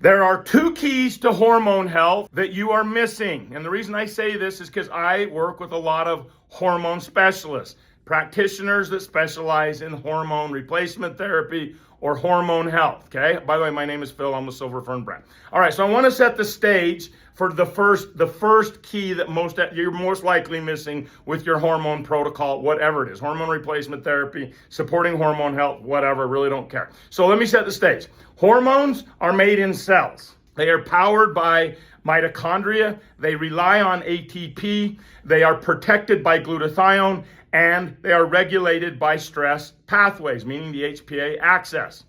There are two keys to hormone health that you are missing. And the reason I say this is because I work with a lot of hormone specialists, practitioners that specialize in hormone replacement therapy or hormone health, okay? By the way, my name is Phil. I'm with Silver Fern brand. All right, so I want to set the stage for the first key that you're most likely missing with your hormone protocol, whatever it is, hormone replacement therapy, supporting hormone health, whatever, really don't care. So let me set the stage. Hormones are made in cells. They are powered by mitochondria. They rely on ATP. They are protected by glutathione, and they are regulated by stress pathways, meaning the HPA axis.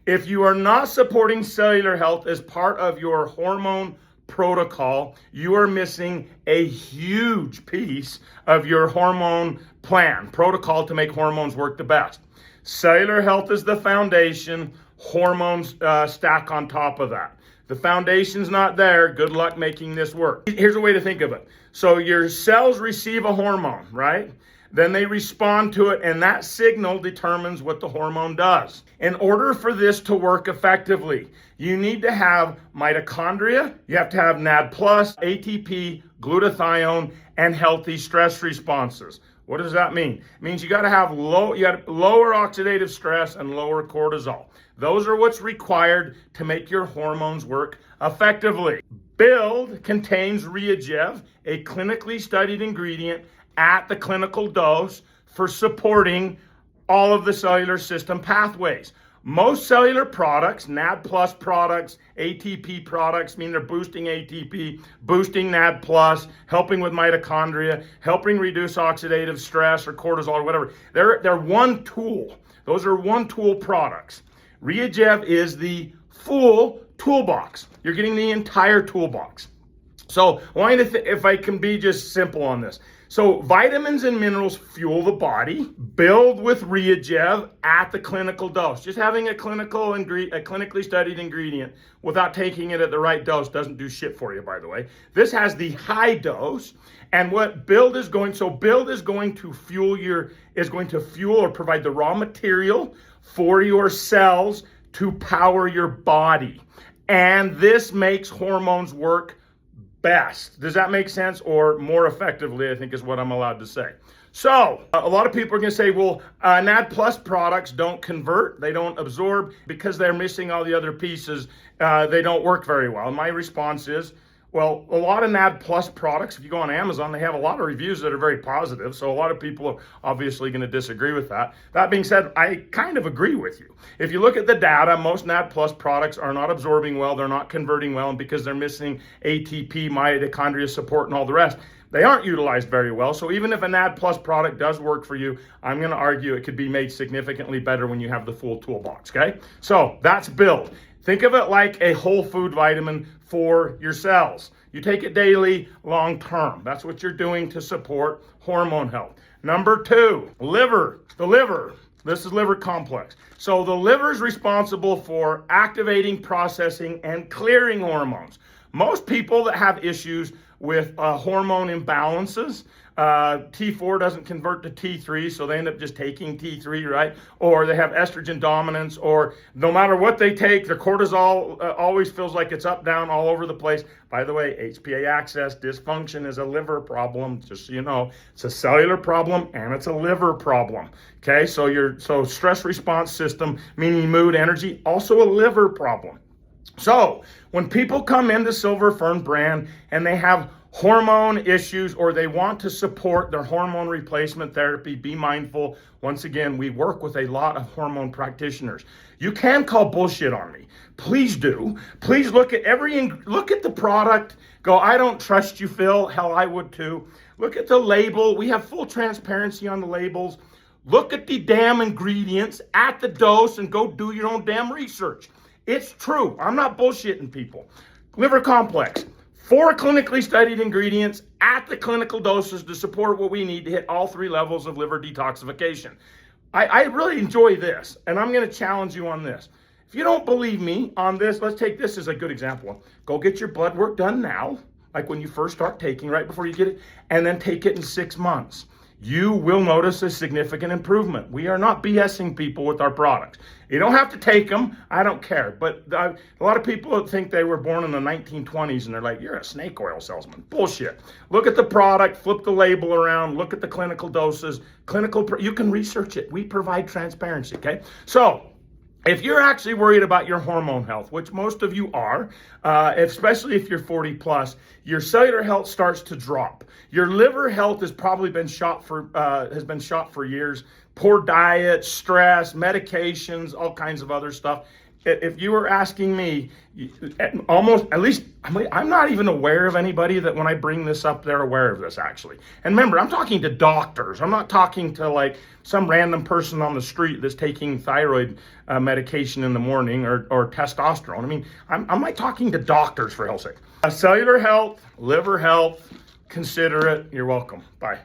If you are not supporting cellular health as part of your hormone protocol, you are missing a huge piece of your hormone plan, protocol to make hormones work the best. Cellular health is the foundation. Hormones stack on top of that. The foundation's not there. Good luck making this work. Here's a way to think of it. So your cells receive a hormone, right? Then they respond to it, and that signal determines what the hormone does. In order for this to work effectively, you need to have mitochondria, you have to have NAD+, ATP, glutathione, and healthy stress responses. What does that mean? It means you got to have lower oxidative stress and lower cortisol. Those are what's required to make your hormones work effectively. Build contains RiaGev, a clinically studied ingredient at the clinical dose for supporting all of the cellular system pathways. Most cellular products, NAD+ products, ATP products, mean they're boosting ATP, boosting NAD+, helping with mitochondria, helping reduce oxidative stress or cortisol or whatever. They're one tool. Those are one tool products. RiaGev is the full toolbox. You're getting the entire toolbox. So I want you to if I can be just simple on this. So vitamins and minerals fuel the body. Build with RiaGev at the clinical dose. Just having a clinically studied ingredient without taking it at the right dose doesn't do shit for you, by the way. This has the high dose, and what Build is going to fuel or provide the raw material for your cells to power your body. And this makes hormones work best. Does that make sense? Or more effectively, I think is what I'm allowed to say. So a lot of people are going to say, well, NAD+ products don't convert, they don't absorb because they're missing all the other pieces. They don't work very well. And my response is, well, a lot of NAD+ products, if you go on Amazon, they have a lot of reviews that are very positive. So a lot of people are obviously going to disagree with that. That being said, I kind of agree with you. If you look at the data, most NAD+ products are not absorbing well, they're not converting well, and because they're missing ATP, mitochondria support, and all the rest, they aren't utilized very well. So even if a NAD+ product does work for you, I'm going to argue it could be made significantly better when you have the full toolbox, okay? So that's Build. Think of it like a whole food vitamin for your cells. You take it daily, long term. That's what you're doing to support hormone health. Number 2, liver. The liver. This is liver complex. So the liver is responsible for activating, processing, and clearing hormones. Most people that have issues with hormone imbalances, T4 doesn't convert to T3, so they end up just taking T3, right? Or they have estrogen dominance, or no matter what they take, their cortisol always feels like it's up, down, all over the place. By the way, HPA axis dysfunction is a liver problem, just so you know. It's a cellular problem and it's a liver problem, okay? So stress response system, meaning mood, energy, also a liver problem. So when people come into Silver Fern brand and they have hormone issues or they want to support their hormone replacement therapy, be mindful. Once again, we work with a lot of hormone practitioners. You can call bullshit on me. Please do. Please look at the product. Go, I don't trust you, Phil. Hell, I would too. Look at the label. We have full transparency on the labels. Look at the damn ingredients at the dose and go do your own damn research. It's true. I'm not bullshitting people. Liver complex. 4 clinically studied ingredients at the clinical doses to support what we need to hit all 3 levels of liver detoxification. I really enjoy this, and I'm going to challenge you on this. If you don't believe me on this, let's take this as a good example. Go get your blood work done now, like when you first start taking, right before you get it, and then take it in 6 months. you will notice a significant improvement. We are not BSing people with our products. You don't have to take them. I don't care. But a lot of people think they were born in the 1920s and they're like, you're a snake oil salesman. Bullshit. Look at the product, flip the label around, look at the clinical doses, you can research it. We provide transparency, okay? So, if you're actually worried about your hormone health, which most of you are, especially if you're 40 plus, your cellular health starts to drop. Your liver health has probably been shot for years. Poor diet, stress, medications, all kinds of other stuff. If you were asking me, I'm not even aware of anybody that when I bring this up, they're aware of this actually. And remember, I'm talking to doctors. I'm not talking to like some random person on the street that's taking thyroid medication in the morning or testosterone. I mean, I'm like talking to doctors for hell's sake. Cellular health, liver health, consider it. You're welcome. Bye.